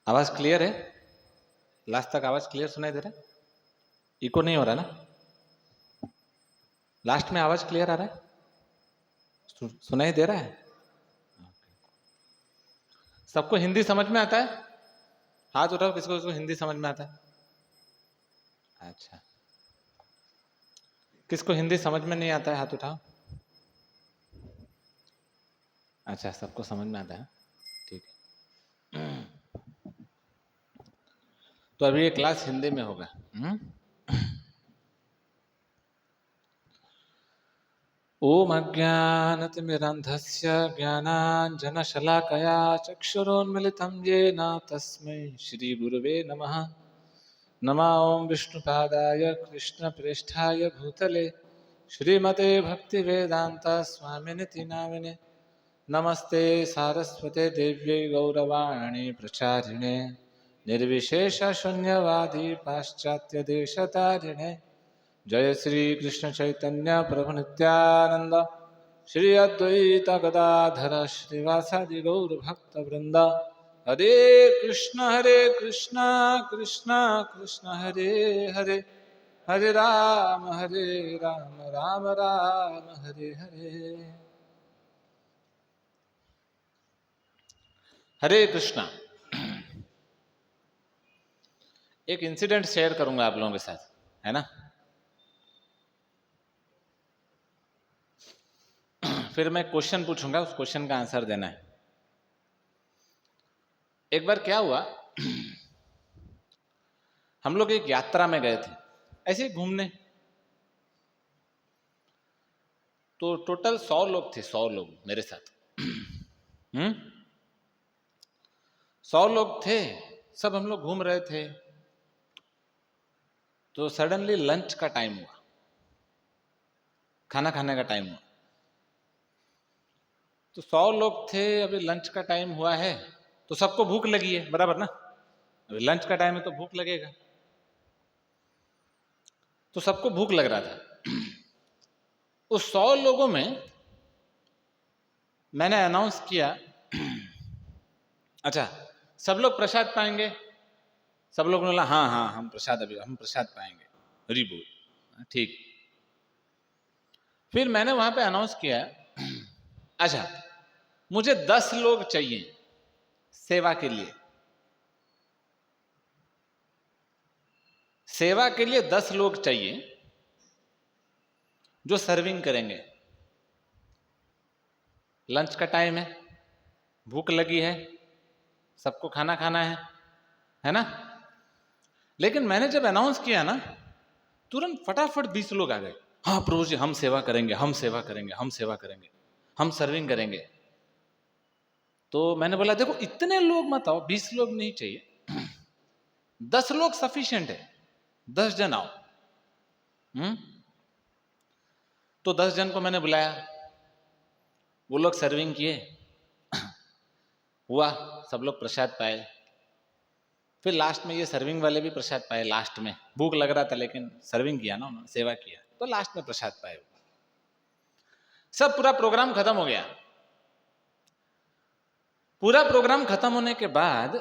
आवाज क्लियर है? लास्ट तक आवाज क्लियर सुनाई दे रहा है? इको नहीं हो रहा ना? लास्ट में आवाज क्लियर आ रहा है? सुनाई दे रहा है? सबको हिंदी समझ में आता है? हाथ उठाओ किसको किसको हिंदी समझ में आता है। अच्छा, किसको हिंदी समझ में नहीं आता है हाथ उठाओ। अच्छा, सबको समझ में आता है, ठीक है। तो अभी ये क्लास हिंदी में होगा। ओम अज्ञानतिमिरन्धस्य ज्ञानाञ्जनशलाकया चक्षुरोन्मिलितं येन तस्मै श्रीगुरुवे नमः। नमः ओं विष्णुपादाय कृष्णप्रेष्ठाय भूतले श्रीमते भक्तिवेदांत स्वामिनिति नामिने। नमस्ते सारस्वते देव्यै गौरवाणी प्रचारिणे निर्विशेष शून्यवादी पाश्चात्य देशतारिणे। जय श्री कृष्ण चैतन्य प्रभु नित्यानंद श्री अद्वैत गदाधर श्रीवासादि गौर भक्त वृंद। हरे कृष्ण कृष्ण कृष्ण हरे हरे, हरे राम राम राम हरे हरे। हरे कृष्णा। एक इंसिडेंट शेयर करूंगा आप लोगों के साथ, है ना? फिर मैं क्वेश्चन पूछूंगा, उस क्वेश्चन का आंसर देना है। एक बार क्या हुआ, हम लोग एक यात्रा में गए थे ऐसे ही घूमने। तो टोटल 100 लोग थे, 100 लोग मेरे साथ। 100 लोग थे, सब हम लोग घूम रहे थे। तो सडनली लंच का टाइम हुआ, खाना खाने का टाइम हुआ। तो 100 लोग थे, अभी लंच का टाइम हुआ है तो सबको भूख लगी है, बराबर ना? अभी लंच का टाइम है तो भूख लगेगा। तो सबको भूख लग रहा था। उस 100 लोगों में मैंने अनाउंस किया, अच्छा सब लोग प्रसाद पाएंगे? सब लोग ने बोला हाँ हाँ हम प्रसाद पाएंगे, हरी बोल, ठीक। फिर मैंने वहां पे अनाउंस किया, अच्छा मुझे 10 लोग चाहिए सेवा के लिए। सेवा के लिए 10 लोग चाहिए जो सर्विंग करेंगे। लंच का टाइम है, भूख लगी है, सबको खाना खाना है ना? लेकिन मैंने जब अनाउंस किया ना, तुरंत फटाफट 20 लोग आ गए। हाँ प्रभु जी हम सेवा करेंगे, हम सेवा करेंगे, हम सेवा करेंगे, हम सर्विंग करेंगे। तो मैंने बोला देखो इतने लोग मत आओ, 20 लोग नहीं चाहिए, 10 लोग सफिशिएंट है, 10 जन आओ। तो 10 जन को मैंने बुलाया, वो लोग सर्विंग किए, हुआ, सब लोग प्रसाद पाए। फिर लास्ट में ये सर्विंग वाले भी प्रसाद पाए। लास्ट में भूख लग रहा था लेकिन सर्विंग किया ना उन्होंने, सेवा किया, तो लास्ट में प्रसाद पाए। सब पूरा प्रोग्राम खत्म हो गया। पूरा प्रोग्राम खत्म होने के बाद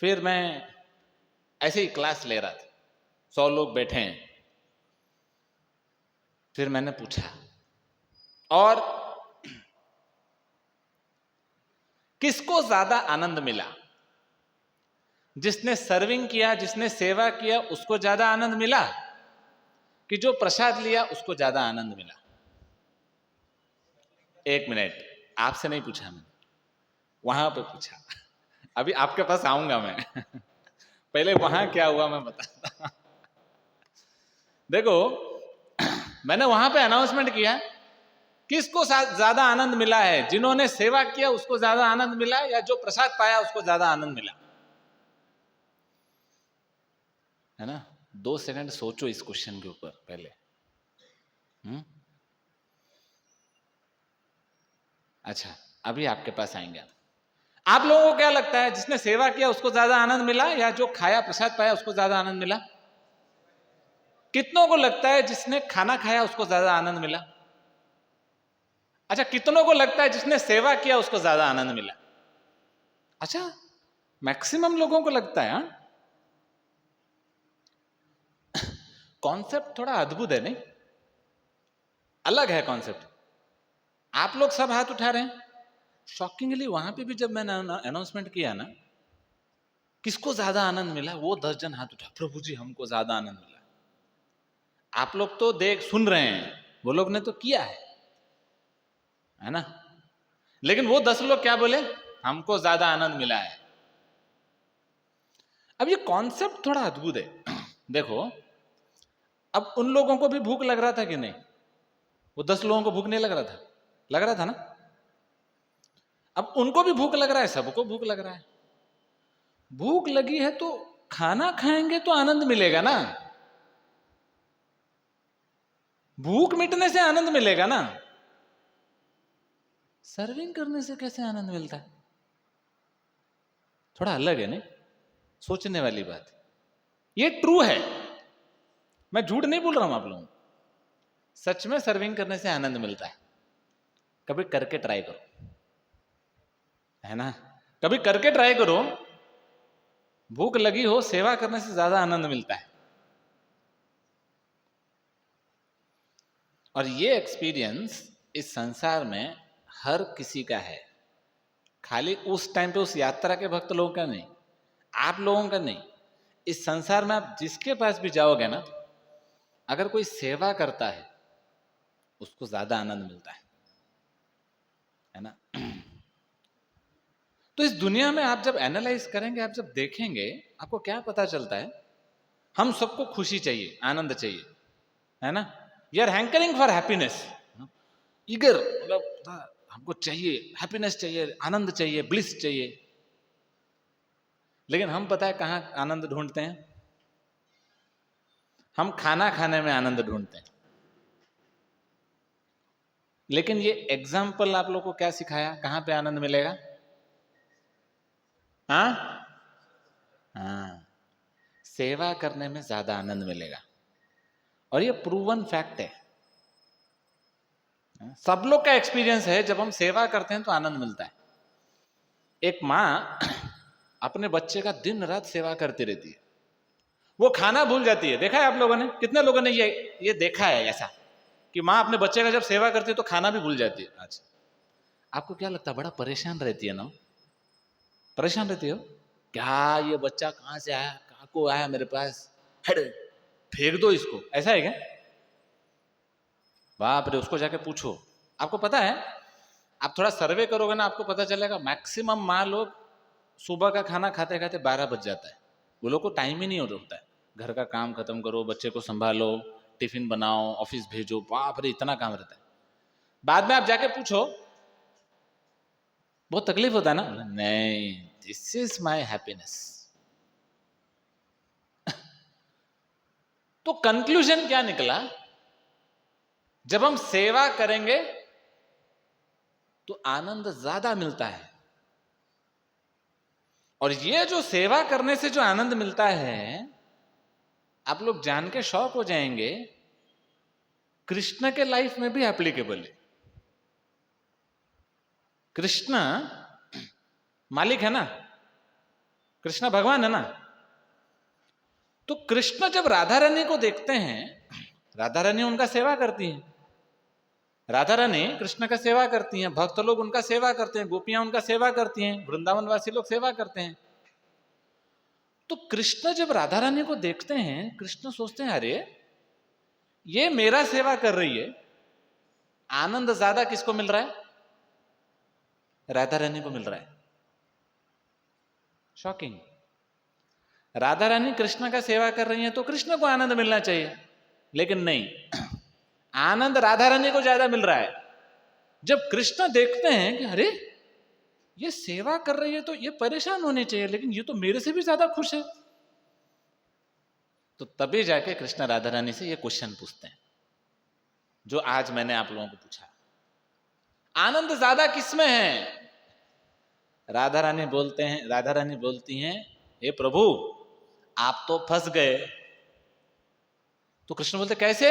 फिर मैं ऐसे ही क्लास ले रहा था, 100 लोग बैठे हैं। फिर मैंने पूछा, और किसको ज्यादा आनंद मिला? जिसने सर्विंग किया, जिसने सेवा किया, उसको ज्यादा आनंद मिला कि जो प्रसाद लिया उसको ज्यादा आनंद मिला? एक मिनट, आपसे नहीं पूछा मैंने, वहां पे पूछा। अभी आपके पास आऊंगा मैं। पहले वहां क्या हुआ मैं बताता। देखो मैंने वहां पे अनाउंसमेंट किया, किसको ज्यादा आनंद मिला है? जिन्होंने सेवा किया उसको ज्यादा आनंद मिला, या जो प्रसाद पाया उसको ज्यादा आनंद मिला? है ना? 2 सेकंड सोचो इस क्वेश्चन के ऊपर पहले। अच्छा अभी आपके पास आएंगे। आप लोगों को क्या लगता है, जिसने सेवा किया उसको ज्यादा आनंद मिला, या जो खाया प्रसाद पाया उसको ज्यादा आनंद मिला? कितनों को लगता है जिसने खाना खाया उसको ज्यादा आनंद मिला? अच्छा कितनों को लगता है जिसने सेवा किया उसको ज्यादा आनंद मिला? अच्छा, मैक्सिमम लोगों को लगता है कॉन्सेप्ट थोड़ा अद्भुत है नहीं, अलग है कॉन्सेप्ट। आप लोग सब हाथ उठा रहे हैं, शॉकिंगली वहां पे भी जब मैंने अनाउंसमेंट किया ना, किसको ज्यादा आनंद मिला, वो 10 जन हाथ उठा, प्रभु जी हमको ज्यादा आनंद मिला। आप लोग तो देख सुन रहे हैं, वो लोग ने तो किया है ना, लेकिन वो 10 लोग क्या बोले, हमको ज्यादा आनंद मिला है। अब ये कॉन्सेप्ट थोड़ा अद्भुत है। देखो, अब उन लोगों को भी भूख लग रहा था कि नहीं? वो 10 लोगों को भूख नहीं लग रहा था? लग रहा था ना। अब उनको भी भूख लग रहा है, सबको भूख लग रहा है। भूख लगी है तो खाना खाएंगे तो आनंद मिलेगा ना, भूख मिटने से आनंद मिलेगा ना, सर्विंग करने से कैसे आनंद मिलता है? थोड़ा अलग है नहीं, सोचने वाली बात। ये ट्रू है, मैं झूठ नहीं बोल रहा हूं आप लोगों को, सच में सर्विंग करने से आनंद मिलता है। कभी करके ट्राई करो, है ना, कभी करके ट्राई करो, भूख लगी हो, सेवा करने से ज्यादा आनंद मिलता है। और ये एक्सपीरियंस इस संसार में हर किसी का है, खाली उस टाइम पे उस यात्रा के भक्त लोगों का नहीं, आप लोगों का नहीं। इस संसार में आप जिसके पास भी जाओगे ना, अगर कोई सेवा करता है उसको ज्यादा आनंद मिलता है ना। तो इस दुनिया में आप जब एनालाइज करेंगे, आप जब देखेंगे, आपको क्या पता चलता है? हम सबको खुशी चाहिए, आनंद चाहिए, है ना। We are hankering for happiness, eager, मतलब हमको चाहिए, हैप्पीनेस चाहिए, आनंद चाहिए, ब्लिस चाहिए। लेकिन हम पता है कहाँ आनंद ढूंढते हैं? हम खाना खाने में आनंद ढूंढते हैं। लेकिन ये एग्जाम्पल आप लोग को क्या सिखाया, कहां पे आनंद मिलेगा? हाँ हाँ, सेवा करने में ज्यादा आनंद मिलेगा, और ये प्रूवन फैक्ट है। सब लोग का एक्सपीरियंस है, जब हम सेवा करते हैं तो आनंद मिलता है। एक माँ अपने बच्चे का दिन रात सेवा करती रहती है, वो खाना भूल जाती है। देखा है आप लोगों ने, कितने लोगों ने ये देखा है ऐसा कि माँ अपने बच्चे का जब सेवा करती है तो खाना भी भूल जाती है? अच्छा, आपको क्या लगता है, बड़ा परेशान रहती है ना? परेशान रहती हो क्या, ये बच्चा कहाँ से आया, कहाँ को आया मेरे पास, हट, फेंक दो इसको, ऐसा है क्या? बाप रे, उसको जाके पूछो। आपको पता है, आप थोड़ा सर्वे करोगे ना, आपको पता चलेगा मैक्सिमम माँ लोग सुबह का खाना खाते खाते 12 बज जाता है। वो लोग को टाइम ही नहीं होता है, घर का काम खत्म करो, बच्चे को संभालो, टिफिन बनाओ, ऑफिस भेजो, बाप रे इतना काम रहता है। बाद में आप जाके पूछो, बहुत तकलीफ होता है ना, नहीं, दिस इज माई हैप्पीनेस। तो कंक्लूजन क्या निकला? जब हम सेवा करेंगे तो आनंद ज्यादा मिलता है, और ये जो सेवा करने से जो आनंद मिलता है, आप लोग जान के शौक हो जाएंगे, कृष्ण के लाइफ में भी एप्लीकेबल है। कृष्ण मालिक है ना, कृष्ण भगवान है ना। तो कृष्ण जब राधा रानी को देखते हैं, राधा रानी उनका सेवा करती हैं, राधा रानी कृष्ण का सेवा करती हैं, भक्त लोग उनका सेवा करते हैं, गोपियां उनका सेवा करती हैं, वृंदावन वासी लोग सेवा करते हैं। तो कृष्ण जब राधा रानी को देखते हैं, कृष्ण सोचते हैं, अरे ये मेरा सेवा कर रही है, आनंद ज्यादा किसको मिल रहा है? राधा रानी को मिल रहा है। शॉकिंग। राधा रानी कृष्ण का सेवा कर रही है तो कृष्ण को आनंद मिलना चाहिए, लेकिन नहीं, आनंद राधा रानी को ज्यादा मिल रहा है। जब कृष्ण देखते हैं कि अरे ये सेवा कर रही है तो ये परेशान होनी चाहिए, लेकिन ये तो मेरे से भी ज्यादा खुश है, तो तभी जाके कृष्ण राधा रानी से ये क्वेश्चन पूछते हैं जो आज मैंने आप लोगों को पूछा, आनंद ज्यादा किसमें है? राधा रानी बोलती हैं, हे प्रभु आप तो फंस गए। तो कृष्ण बोलते, कैसे?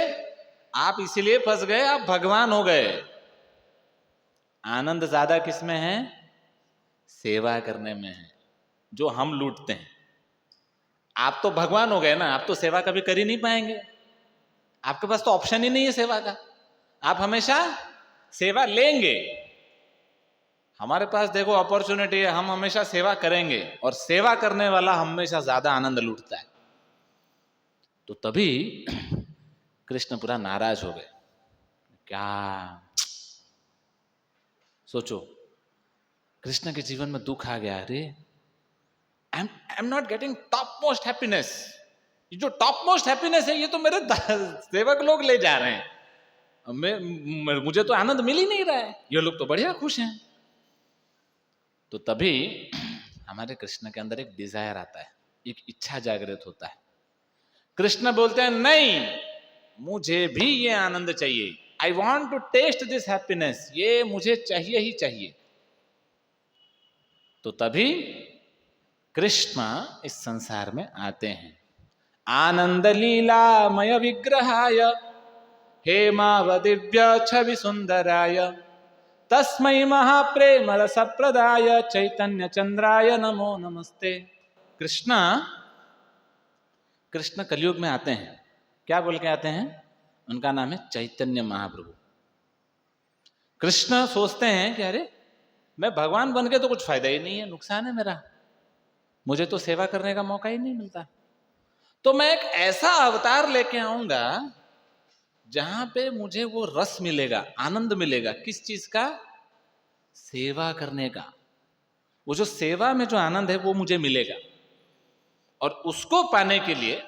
आप इसीलिए फंस गए, आप भगवान हो गए। आनंद ज्यादा किसमें है? सेवा करने में है, जो हम लूटते हैं। आप तो भगवान हो गए ना, आप तो सेवा कभी कर ही नहीं पाएंगे, आपके पास तो ऑप्शन ही नहीं है सेवा का। आप हमेशा सेवा लेंगे, हमारे पास देखो अपॉर्चुनिटी है, हम हमेशा सेवा करेंगे, और सेवा करने वाला हमेशा ज्यादा आनंद लूटता है। तो तभी कृष्ण पूरा नाराज हो गए। क्या सोचो, कृष्ण के जीवन में दुख आ गया, अरे I am not getting top most happiness. ये जो टॉप मोस्ट हैप्पीनेस है ये तो मेरे सेवक लोग ले जा रहे हैं, मुझे तो आनंद मिल ही नहीं रहा है, ये लोग तो बढ़िया खुश हैं। तो तभी हमारे कृष्ण के अंदर एक डिजायर आता है, एक इच्छा जागृत होता है। कृष्ण बोलते हैं नहीं, मुझे भी ये आनंद चाहिए, I want to taste this happiness, ये मुझे चाहिए ही चाहिए। तो तभी कृष्ण इस संसार में आते हैं। आनंद लीलामय विग्रहाय हेमावदिव्य छवि सुंदराय तस्मै महाप्रेम रस प्रदाय चैतन्य चंद्राय नमो नमस्ते। कृष्ण कलयुग में आते हैं, क्या बोल के आते हैं? उनका नाम है चैतन्य महाप्रभु। कृष्ण सोचते हैं कि अरे मैं भगवान बन के तो कुछ फायदा ही नहीं है, नुकसान है मेरा, मुझे तो सेवा करने का मौका ही नहीं मिलता। तो मैं एक ऐसा अवतार लेके आऊंगा जहां पे मुझे वो रस मिलेगा, आनंद मिलेगा। किस चीज का? सेवा करने का। वो जो सेवा में जो आनंद है वो मुझे मिलेगा। और उसको पाने के लिए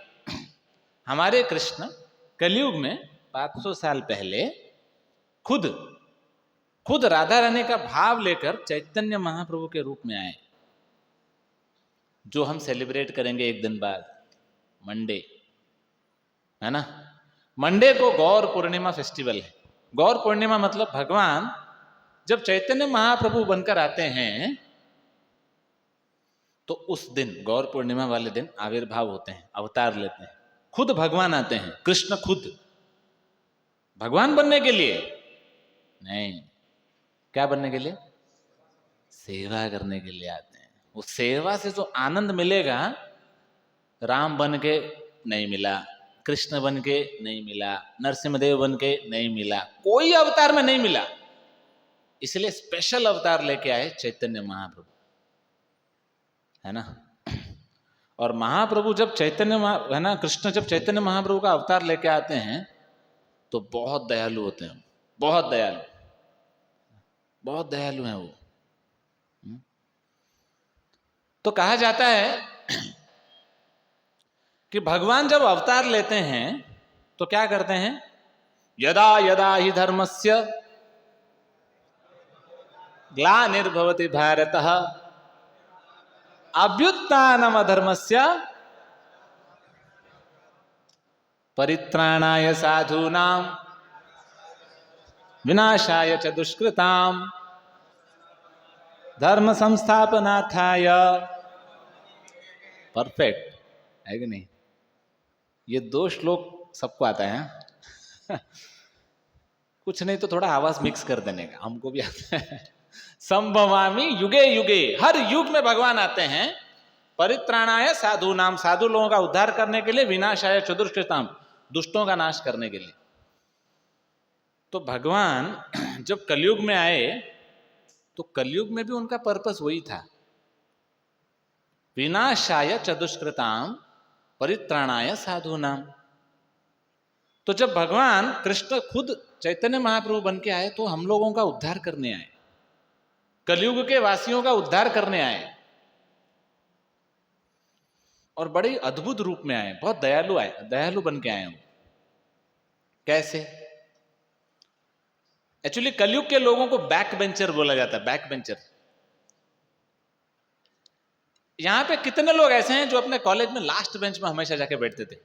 हमारे कृष्ण कलयुग में 500 साल पहले खुद राधा रानी का भाव लेकर चैतन्य महाप्रभु के रूप में आए, जो हम सेलिब्रेट करेंगे एक दिन बाद, मंडे, है ना। मंडे को गौर पूर्णिमा फेस्टिवल है। गौर पूर्णिमा मतलब भगवान जब चैतन्य महाप्रभु बनकर आते हैं तो उस दिन, गौर पूर्णिमा वाले दिन आविर्भाव होते हैं, अवतार लेते हैं, खुद भगवान आते हैं। कृष्ण खुद भगवान बनने के लिए नहीं, क्या बनने के लिए? सेवा करने के लिए आते हैं। वो सेवा से जो आनंद मिलेगा, राम बन के नहीं मिला, कृष्ण बन के नहीं मिला, नरसिंहदेव बन के नहीं मिला, कोई अवतार में नहीं मिला। इसलिए स्पेशल अवतार लेके आए चैतन्य महाप्रभु, है ना। और महाप्रभु जब है ना, कृष्ण जब चैतन्य महाप्रभु का अवतार लेके आते हैं तो बहुत दयालु होते हैं, बहुत दयालु हैं वो। तो कहा जाता है कि भगवान जब अवतार लेते हैं तो क्या करते हैं? यदा यदा हि धर्मस्य ग्लानिर्भवति भारतः अभ्युत्थानम धर्मस्य परित्राणाय साधूनां विनाशाय च दुष्कृतां धर्म संस्थापनार्थाय। परफेक्ट है कि नहीं? ये 2 श्लोक सबको आता है कुछ नहीं तो थोड़ा आवाज मिक्स कर देने का, हमको भी आता है। संभवामि युगे युगे, हर युग में भगवान आते हैं। परित्राणाय साधूनाम, साधु लोगों का उद्धार करने के लिए, विनाशाय च दुष्कृताम, दुष्टों का नाश करने के लिए। तो भगवान जब कलयुग में आए तो कलयुग में भी उनका पर्पस वही था, विनाशाय च दुष्कृताम परित्राणाय साधूनाम। तो जब भगवान कृष्ण खुद चैतन्य महाप्रभु बन के आए तो हम लोगों का उद्धार करने आए, कलयुग के वासियों का उद्धार करने आए, और बड़े अद्भुत रूप में आए, बहुत दयालु बन के आए हो। कैसे? एक्चुअली कलयुग के लोगों को बैक बेंचर बोला जाता है, बैक बेंचर। यहां पे कितने लोग ऐसे हैं जो अपने कॉलेज में लास्ट बेंच में हमेशा जाके बैठते थे?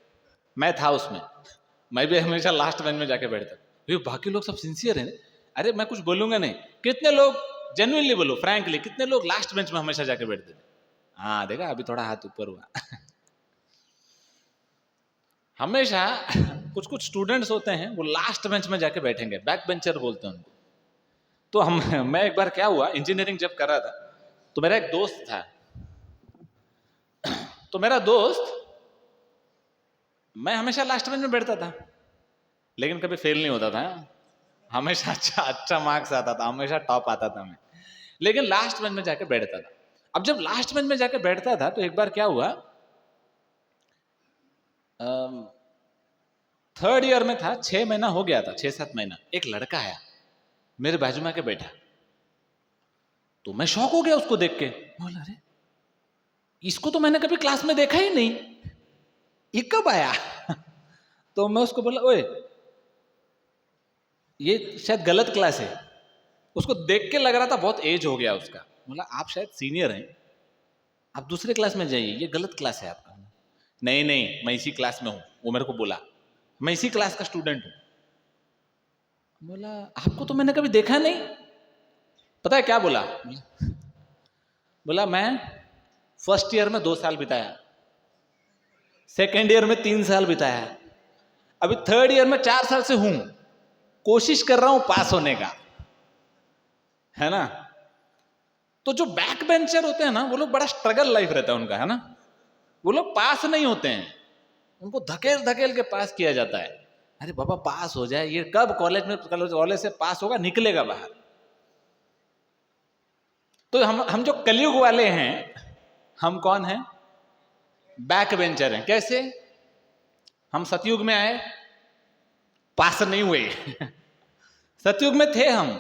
मैं था उसमें, मैं भी हमेशा लास्ट बेंच में जाके बैठता। बाकी लोग सब सिंसियर हैं, अरे मैं कुछ बोलूंगा नहीं। कितने लोग, जेन्युइनली बोलो, फ्रैंकली, कितने लोग लास्ट बेंच में हमेशा जाके बैठते थे? हाँ देखा, अभी थोड़ा हाथ ऊपर हुआ हमेशा कुछ स्टूडेंट्स होते हैं वो लास्ट बेंच में जाके बैठेंगे, बैक बेंचर बोलते हैं उनको। तो मैं एक बार क्या हुआ, इंजीनियरिंग जब कर रहा था तो मेरा एक दोस्त था, तो मेरा दोस्त, मैं हमेशा लास्ट बेंच में बैठता था, लेकिन कभी फेल नहीं होता था, हमेशा अच्छा अच्छा मार्क्स आता था, हमेशा टॉप आता था मैं, लेकिन लास्ट बेंच में जाके बैठता था। अब जब लास्ट बेंच में जाके बैठता था तो एक बार क्या हुआ, थर्ड ईयर में था, 6 महीना हो गया था, 6-7 महीना, एक लड़का आया मेरे बाजू में आके बैठा, तो मैं शॉक हो गया उसको देख के, बोला अरे इसको तो मैंने कभी क्लास में देखा ही नहीं, ये कब आया? तो मैं उसको बोला, ओए ये शायद गलत क्लास है। उसको देख के लग रहा था बहुत एज हो गया उसका। बोला आप शायद सीनियर हैं, आप दूसरे क्लास में जाइए, ये गलत क्लास है आपका। नहीं नहीं मैं इसी क्लास में हूं, वो मेरे को बोला मैं इसी क्लास का स्टूडेंट हूं। बोला आपको तो मैंने कभी देखा नहीं। पता है क्या बोला? बोला मैं फर्स्ट ईयर में 2 साल बिताया, सेकेंड ईयर में 3 साल बिताया, अभी थर्ड ईयर में 4 साल से हूं, कोशिश कर रहा हूं पास होने का, है ना। तो जो बैक बेंचर होते हैं ना, वो लोग बड़ा स्ट्रगल लाइफ रहता है उनका, है ना। वो लोग पास नहीं होते हैं, उनको धकेल धकेल के पास किया जाता है। अरे बाबा पास हो जाए, ये कब कॉलेज से पास होगा, निकलेगा बाहर। तो हम जो कलयुग वाले हैं, हम कौन हैं? बैक बेंचर हैं। कैसे? हम सतयुग में आए, पास नहीं हुए। सतयुग में थे हम,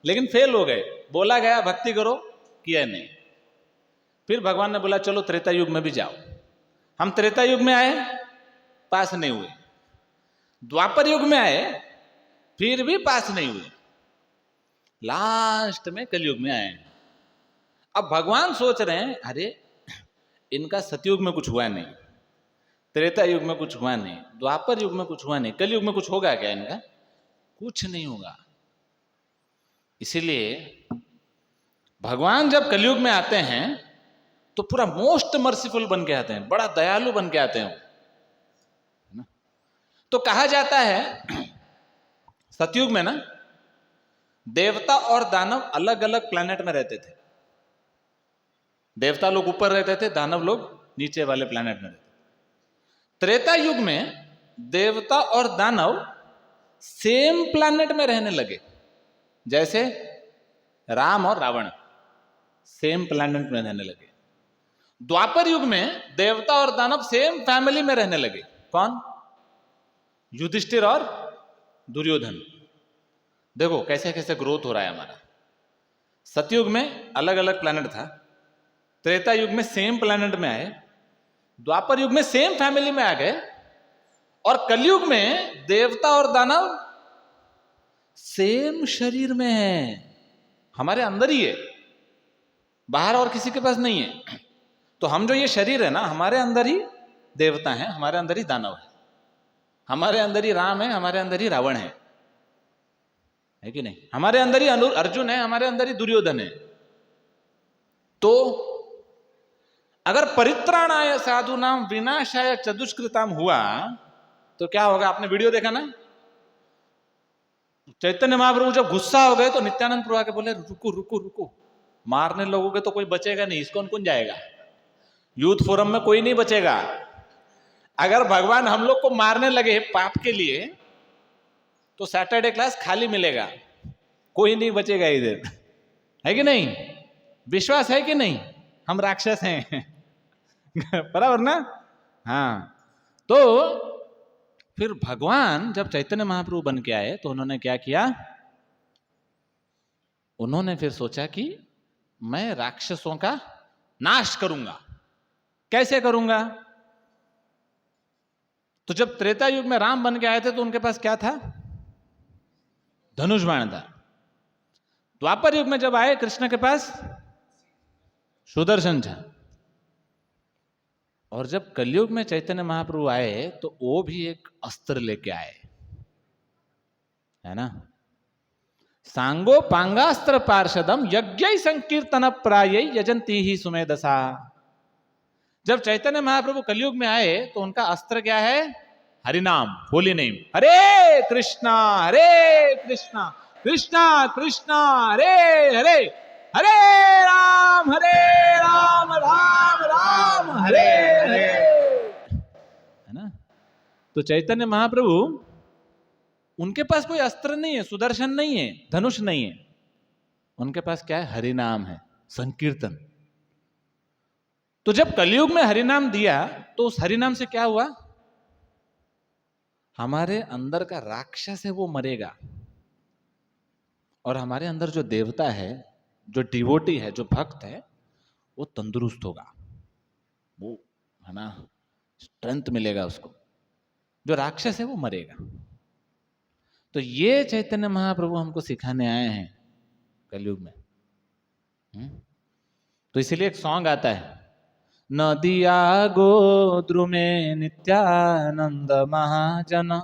लेकिन फेल हो गए। बोला गया भक्ति करो, किया नहीं। फिर भगवान ने बोला चलो त्रेता युग में भी जाओ। हम त्रेता युग में आए, पास नहीं हुए। द्वापर युग में आए, फिर भी पास नहीं हुए। लास्ट में कलयुग में आए। अब भगवान सोच रहे हैं अरे इनका सतयुग में कुछ हुआ नहीं, त्रेता युग में कुछ हुआ नहीं, द्वापर युग में कुछ हुआ नहीं, कलयुग में कुछ होगा क्या इनका? कुछ नहीं होगा। इसीलिए भगवान जब कलयुग में आते हैं तो पूरा मोस्ट मर्सीफुल बन के आते हैं, बड़ा दयालु बन के आते हैं। तो कहा जाता है सतयुग में ना देवता और दानव अलग अलग प्लैनेट में रहते थे। देवता लोग ऊपर रहते थे, दानव लोग नीचे वाले प्लैनेट में रहते थे। त्रेता युग में देवता और दानव सेम प्लैनेट में रहने लगे, जैसे राम और रावण सेम प्लैनेट में रहने लगे। द्वापर युग में देवता और दानव सेम फैमिली में रहने लगे। कौन? युधिष्ठिर और दुर्योधन। देखो कैसे कैसे ग्रोथ हो रहा है हमारा। सतयुग में अलग अलग प्लैनेट था, त्रेता युग में सेम प्लैनेट में आए, द्वापर युग में सेम फैमिली में आ गए, और कलयुग में देवता और दानव सेम शरीर में है, हमारे अंदर ही है, बाहर और किसी के पास नहीं है। तो हम जो ये शरीर है ना, हमारे अंदर ही देवता है, हमारे अंदर ही दानव है, हमारे अंदर ही राम है, हमारे अंदर ही रावण है कि नहीं? हमारे अंदर ही अर्जुन है, हमारे अंदर ही दुर्योधन है। तो अगर परित्राणाय साधुनाम विनाशाय चतुष्कृताम हुआ तो क्या होगा? आपने वीडियो देखा ना, चैतन्य महाप्रभु जब गुस्सा हो गए तो नित्यानंद प्रभु आके बोले रुको रुको रुको, मारने लोगोगे तो कोई बचेगा नहीं, इसको कौन जाएगा? यूथ फोरम में कोई नहीं बचेगा। अगर भगवान हम लोग को मारने लगे पाप के लिए तो सैटरडे क्लास खाली मिलेगा, कोई नहीं बचेगा इधर, है कि नहीं? विश्वास है कि नहीं? हम राक्षस हैं। बराबर ना? हाँ। तो फिर भगवान जब चैतन्य महाप्रभु बन के आए तो उन्होंने क्या किया? उन्होंने फिर सोचा कि मैं राक्षसों का नाश करूंगा। कैसे करूंगा? तो जब त्रेता युग में राम बन के आए थे तो उनके पास क्या था? धनुष बाण था। द्वापर युग में जब आए कृष्ण के पास सुदर्शन था, और जब कलयुग में चैतन्य महाप्रभु आए तो वो भी एक अस्त्र लेके आए, है ना। सांगो पांगास्त्र पार्षदम यज्ञ संकीर्तन प्राय यजंती ही सुमेधसा। जब चैतन्य महाप्रभु कलयुग में आए तो उनका अस्त्र क्या है? हरिनाम, होली नेम। हरे कृष्णा कृष्णा कृष्णा हरे हरे, हरे राम राम राम हरे हरे, है ना। तो चैतन्य महाप्रभु, उनके पास कोई अस्त्र नहीं है, सुदर्शन नहीं है, धनुष नहीं है, उनके पास क्या है? हरिनाम है, संकीर्तन। तो जब कलयुग में हरिनाम दिया तो उस हरिनाम से क्या हुआ? हमारे अंदर का राक्षस है वो मरेगा, और हमारे अंदर जो देवता है, जो डिवोटी है, जो भक्त है, वो तंदुरुस्त होगा, वो, है ना, स्ट्रेंथ मिलेगा उसको। जो राक्षस है वो मरेगा। तो ये चैतन्य महाप्रभु हमको सिखाने आए हैं कलयुग में। तो इसीलिए एक सॉन्ग आता है, नदिया गोद्रुमे नित्यानंद महाजन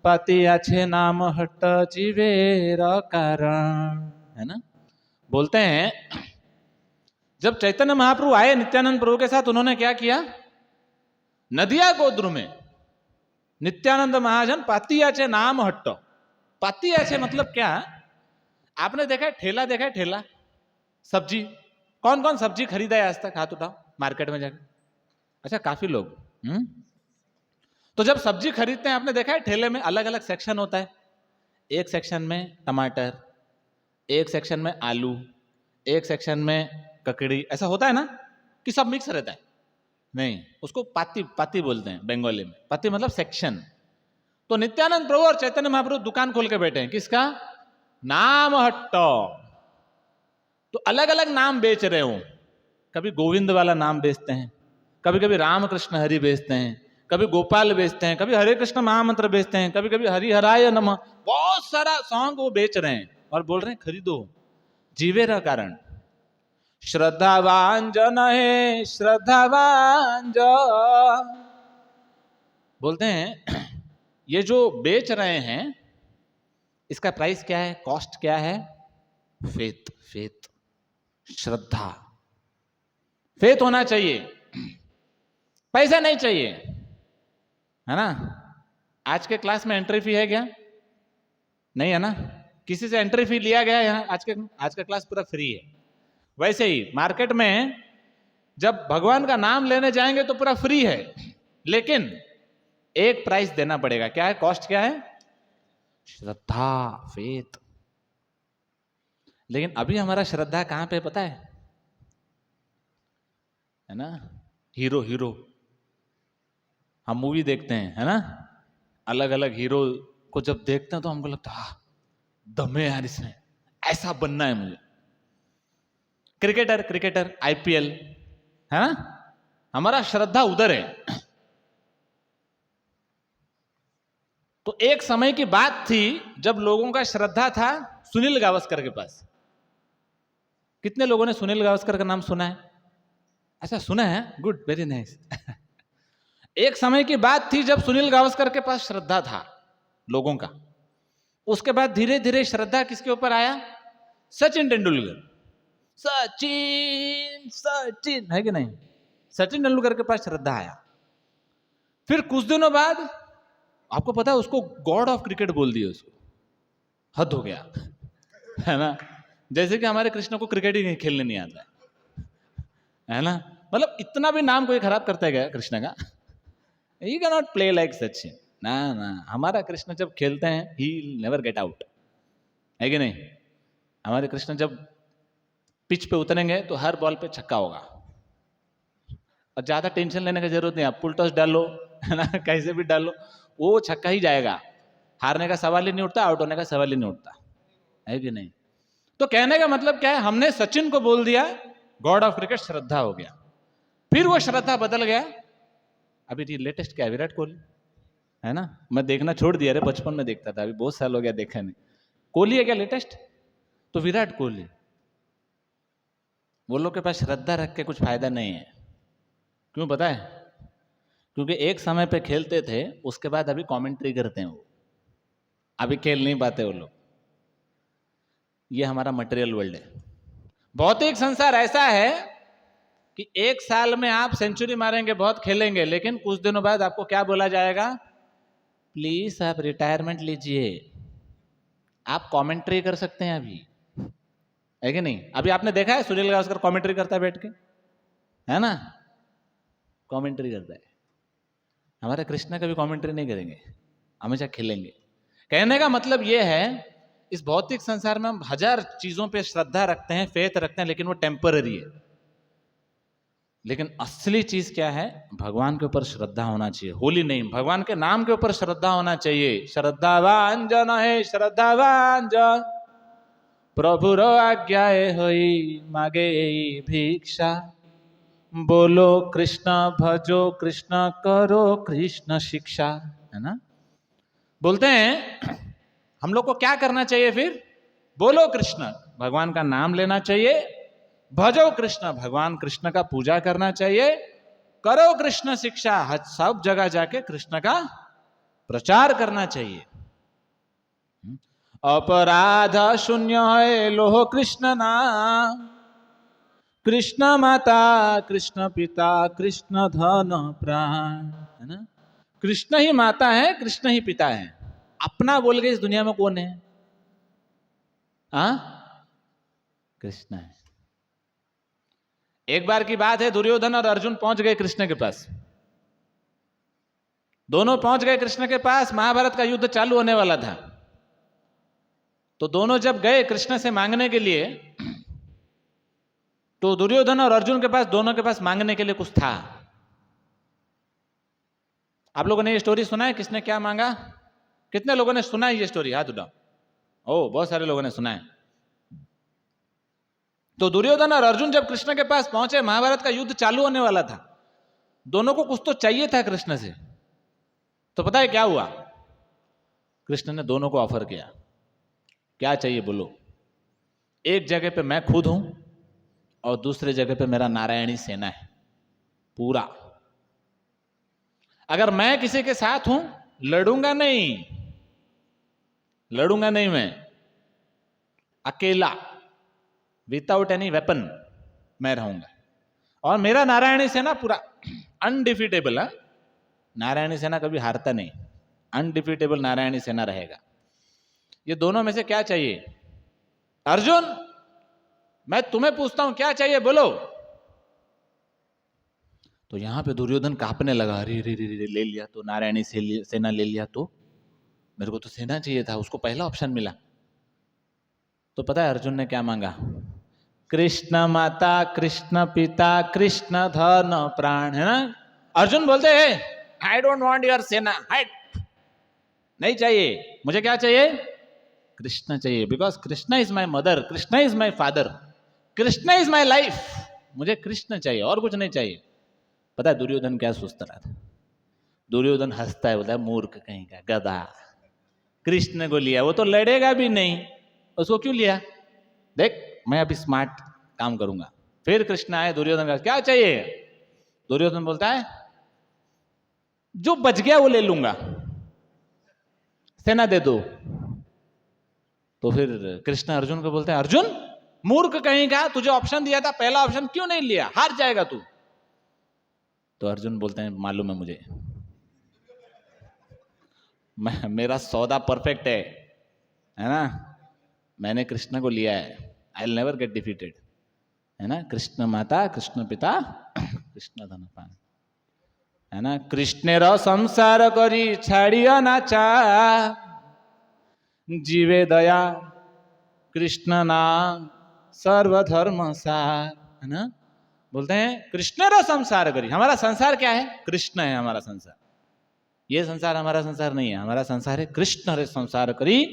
पाती आछे नाम हट जीवेर कारण, है ना। बोलते हैं जब चैतन्य महाप्रभु आए नित्यानंद प्रभु के साथ, उन्होंने क्या किया? नदिया गोद्रु में नित्यानंद महाजन पाती आछे नाम हट। पाती आछे मतलब क्या? आपने देखा है ठेला, देखा है ठेला, सब्जी, कौन कौन सब्जी खरीदा है आज तक? हाथ उठाओ मार्केट में जाकर। अच्छा, काफी लोग। तो जब सब्जी खरीदते हैं, आपने देखा है ठेले में अलग अलग सेक्शन होता है। एक सेक्शन में टमाटर, एक सेक्शन में आलू, एक सेक्शन में ककड़ी, ऐसा होता है ना, कि सब मिक्स रहता है? नहीं, उसको पाती, पाती बोलते हैं बंगाली में। पाती मतलब सेक्शन। तो नित्यानंद प्रभु और चैतन्य महाप्रभु दुकान खोल के बैठे हैं, किसका? नाम हट्टो। तो अलग अलग नाम बेच रहे हो, कभी गोविंद वाला नाम बेचते हैं, कभी कभी रामकृष्ण हरि बेचते हैं, कभी गोपाल बेचते हैं, कभी हरे कृष्ण महामंत्र बेचते हैं, कभी कभी हरि हराय नमः, बहुत सारा सॉन्ग वो बेच रहे हैं और बोल रहे हैं खरीदो, जीवेरा कारण। श्रद्धावान जन है, श्रद्धावान जन, बोलते हैं ये जो बेच रहे हैं इसका प्राइस क्या है, कॉस्ट क्या है? फेथ, फेथ, श्रद्धा, फेथ होना चाहिए, पैसा नहीं चाहिए, है ना। आज के क्लास में एंट्री फी है क्या? नहीं है ना। किसी से एंट्री फी लिया गया यहाँ? आज का क्लास पूरा फ्री है। वैसे ही मार्केट में जब भगवान का नाम लेने जाएंगे तो पूरा फ्री है, लेकिन एक प्राइस देना पड़ेगा। क्या है? कॉस्ट क्या है? श्रद्धा, फेथ। लेकिन अभी हमारा श्रद्धा कहां पे पता है ना? हीरो, हीरो, हम मूवी देखते हैं, है ना, अलग अलग हीरो को जब देखते हैं तो हमको लगता है दम है यार इसमें, ऐसा बनना है मुझे। क्रिकेटर, क्रिकेटर, आईपीएल, है ना, हमारा श्रद्धा उधर है। तो एक समय की बात थी जब लोगों का श्रद्धा था सुनील गावस्कर के पास। कितने लोगों ने सुनील गावस्कर का नाम सुना है? ऐसा सुना है? Good, very nice. एक समय की बात थी जब सुनील गावस्कर के पास श्रद्धा था लोगों का। उसके बाद धीरे धीरे श्रद्धा किसके ऊपर आया? सचिन तेंदुलकर। सचिन, सचिन, है कि नहीं? सचिन तेंदुलकर के पास श्रद्धा आया। फिर कुछ दिनों बाद आपको पता है उसको गॉड ऑफ क्रिकेट बोल दिया उसको। हद हो गया, है ना। जैसे कि हमारे कृष्ण को क्रिकेट ही खेलने नहीं आता है ना। मतलब इतना भी नाम कोई खराब करता है क्या कृष्ण का? He can not play like Sachin. ना ना, हमारा कृष्ण जब खेलते हैं ही नेवर गेट आउट, है कि नहीं? हमारे कृष्ण जब पिच पे उतरेंगे तो हर बॉल पे छक्का होगा, और ज्यादा टेंशन लेने की जरूरत नहीं। आप फुल टॉस डालो, है ना, कैसे भी डालो, वो छक्का ही जाएगा। हारने का सवाल ही नहीं उठता, आउट होने का सवाल ही नहीं उठता, है कि नहीं? तो कहने का मतलब क्या है? हमने सचिन को बोल दिया गॉड ऑफ क्रिकेट, श्रद्धा हो गया। फिर वो श्रद्धा बदल गया। अभी लेटेस्ट क्या है? विराट कोहली, है ना। मैं देखना छोड़ दिया, अरे बचपन में देखता था, अभी बहुत साल हो गया देखा नहीं। कोहली है क्या लेटेस्ट? तो विराट कोहली। वो लोग के पास श्रद्धा रख के कुछ फायदा नहीं है। क्यों पता है? क्योंकि एक समय पे खेलते थे, उसके बाद अभी कमेंट्री करते हैं वो, अभी खेल नहीं पाते वो लोग। ये हमारा मटेरियल वर्ल्ड है। भौतिक संसार ऐसा है कि एक साल में आप सेंचुरी मारेंगे, बहुत खेलेंगे, लेकिन कुछ दिनों बाद आपको क्या बोला जाएगा? प्लीज आप रिटायरमेंट लीजिए, आप कमेंट्री कर सकते हैं अभी, है कि नहीं? अभी आपने देखा है सुनील गावस्कर कमेंट्री करता है बैठ के, है ना, कमेंट्री करता है। हमारे कृष्णा कभी कमेंट्री नहीं करेंगे, हमेशा खेलेंगे। कहने का मतलब यह है, इस भौतिक संसार में हम हजार चीजों पे श्रद्धा रखते हैं, फेथ रखते हैं, लेकिन वो टेम्पररी है। लेकिन असली चीज क्या है? भगवान के ऊपर श्रद्धा होना चाहिए। होली नहीं, भगवान के नाम के ऊपर श्रद्धा होना चाहिए। श्रद्धावान जन है, श्रद्धावान जन प्रभुर आज्ञाए होई मागे भिक्षा। बोलो कृष्ण भजो कृष्ण करो कृष्ण शिक्षा, है ना? बोलते हैं हम लोग को क्या करना चाहिए फिर? बोलो कृष्ण, भगवान का नाम लेना चाहिए। भजो कृष्ण, भगवान कृष्ण का पूजा करना चाहिए। करो कृष्ण शिक्षा, सब जगह जाके कृष्ण का प्रचार करना चाहिए। अपराध शून्य है लोह कृष्ण नाम, कृष्ण माता कृष्ण पिता कृष्ण धन प्राण, है ना? कृष्ण ही माता है, कृष्ण ही पिता है। अपना बोल के इस दुनिया में कौन है? कृष्ण है। एक बार की बात है, दुर्योधन और अर्जुन पहुंच गए कृष्ण के पास। दोनों पहुंच गए कृष्ण के पास, महाभारत का युद्ध चालू होने वाला था। तो दोनों जब गए कृष्ण से मांगने के लिए, तो दुर्योधन और अर्जुन के पास, दोनों के पास मांगने के लिए कुछ था। आप लोगों ने ये स्टोरी सुना है? किसने क्या मांगा? कितने लोगों ने सुना है ये स्टोरी? हाथ उठाओ। ओ, बहुत सारे लोगों ने सुना है। तो दुर्योधन और अर्जुन जब कृष्ण के पास पहुंचे, महाभारत का युद्ध चालू होने वाला था। दोनों को कुछ तो चाहिए था कृष्ण से। तो पता है क्या हुआ? कृष्ण ने दोनों को ऑफर किया, क्या चाहिए बोलो। एक जगह पे मैं खुद हूं और दूसरे जगह पे मेरा नारायणी सेना है पूरा। अगर मैं किसी के साथ हूं, लड़ूंगा नहीं, मैं अकेला, विदाउट एनी वेपन मैं रहूंगा। और मेरा नारायणी सेना पूरा अनडिफिटेबल है। नारायणी सेना कभी हारता नहीं, अनडिफिटेबल नारायणी सेना रहेगा। ये दोनों में से क्या चाहिए? अर्जुन, मैं तुम्हें पूछता हूं, क्या चाहिए बोलो। तो यहां पे दुर्योधन कांपने लगा, अरे रे रे रे, ले लिया तो, नारायणी सेना ले लिया तो, मेरे को तो सेना चाहिए था, उसको पहला ऑप्शन मिला। तो पता है अर्जुन ने क्या मांगा? कृष्ण माता कृष्ण पिता कृष्ण धन प्राण, है ना? अर्जुन बोलते हैं, आई डोंट वांट योर सेना, हाइट नहीं चाहिए, मुझे क्या चाहिए? कृष्ण चाहिए। Because Krishna is my mother, Krishna is my father, Krishna is my life. मुझे कृष्ण चाहिए और कुछ नहीं चाहिए। पता है दुर्योधन क्या सोचता रहा था? दुर्योधन हंसता है, बोलता है मूर्ख कहीं का, गधा, कृष्ण को लिया, वो तो लड़ेगा भी नहीं, उसको क्यों लिया? देख, मैं अभी स्मार्ट काम करूंगा। फिर कृष्ण आए, दुर्योधन का क्या चाहिए? दुर्योधन बोलता है, जो बच गया वो ले लूंगा, सेना दे दो। तो फिर कृष्ण अर्जुन को बोलते हैं, अर्जुन मूर्ख कहीं का, तुझे ऑप्शन दिया था, पहला ऑप्शन क्यों नहीं लिया? हार जाएगा तू। तो अर्जुन बोलते हैं, मालूम है मुझे, मेरा सौदा परफेक्ट है ना? मैंने कृष्ण को लिया है, I will never get defeated, है ना? कृष्ण माता कृष्ण पिता कृष्ण धन प्राण, है ना? कृष्णेर संसार करी छाड़िया नाचा, जीवे दया कृष्ण नाम सर्वधर्म सार, है ना? बोलते हैं कृष्णेर संसार करी, हमारा संसार क्या है? कृष्ण है हमारा संसार। ये संसार हमारा संसार नहीं है, हमारा संसार है कृष्ण रे संसार करी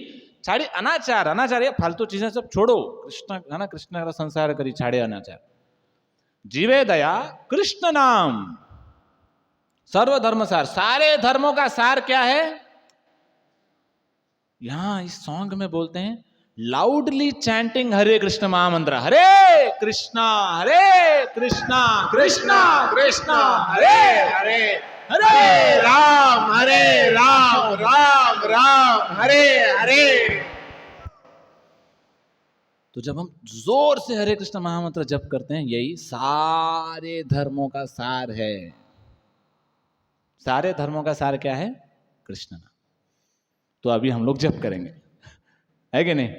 छाड़ी अनाचार। अनाचार ये फालतू चीजें सब छोड़ो, कृष्ण, है ना? कृष्ण संसार करी छाड़े अनाचार, जीवे दया कृष्ण नाम सर्वधर्म सार। सारे धर्मों का सार क्या है? यहां इस सॉन्ग में बोलते हैं, लाउडली चैंटिंग हरे कृष्ण महामंत्र, हरे कृष्णा कृष्णा कृष्णा हरे हरे, हरे राम राम राम हरे हरे। तो जब हम जोर से हरे कृष्ण महामंत्र जप करते हैं, यही सारे धर्मों का सार है। सारे धर्मों का सार क्या है? कृष्ण नाम। तो अभी हम लोग जप करेंगे, है कि नहीं?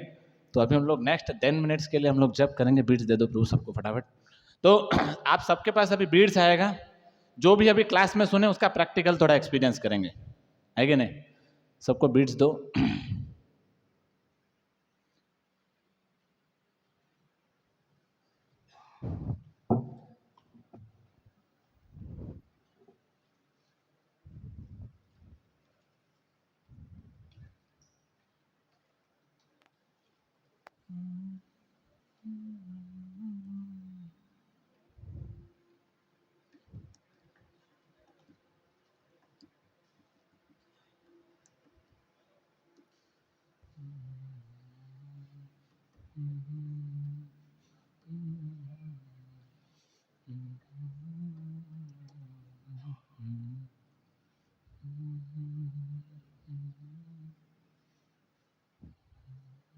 तो अभी हम लोग नेक्स्ट 10 मिनट्स के लिए हम लोग जब करेंगे, बीट्स दे दो प्रभु सबको फटाफट। तो आप सबके पास अभी बीट्स आएगा, जो भी अभी क्लास में सुने उसका प्रैक्टिकल थोड़ा एक्सपीरियंस करेंगे, है कि नहीं? सबको बीट्स दो।